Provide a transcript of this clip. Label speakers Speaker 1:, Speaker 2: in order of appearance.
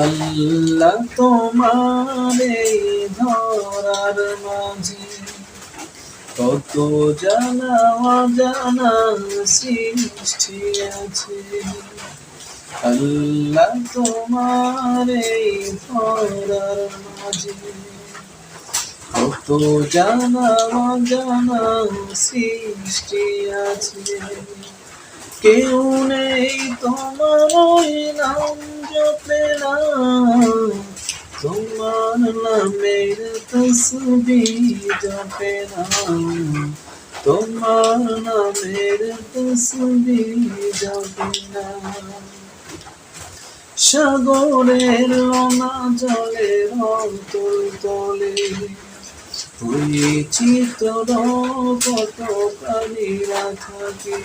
Speaker 1: আল্লাহ তোমার এই ধরার মাঝে কত জানা অজানা সৃষ্টি আছে। আল্লাহ তোমার এই ধরার মাঝে কত জানা অজানা সৃষ্টি আছে। কেউ নেই তোমার ওই নাম জপে না, তোমার নামের তসবিহ জপে না, তোমার নামের তসবিহ জপে না। সাগরের রঙা জলের অন্তর তলে হয়েছি তোর কত প্রাণীরা থাকে।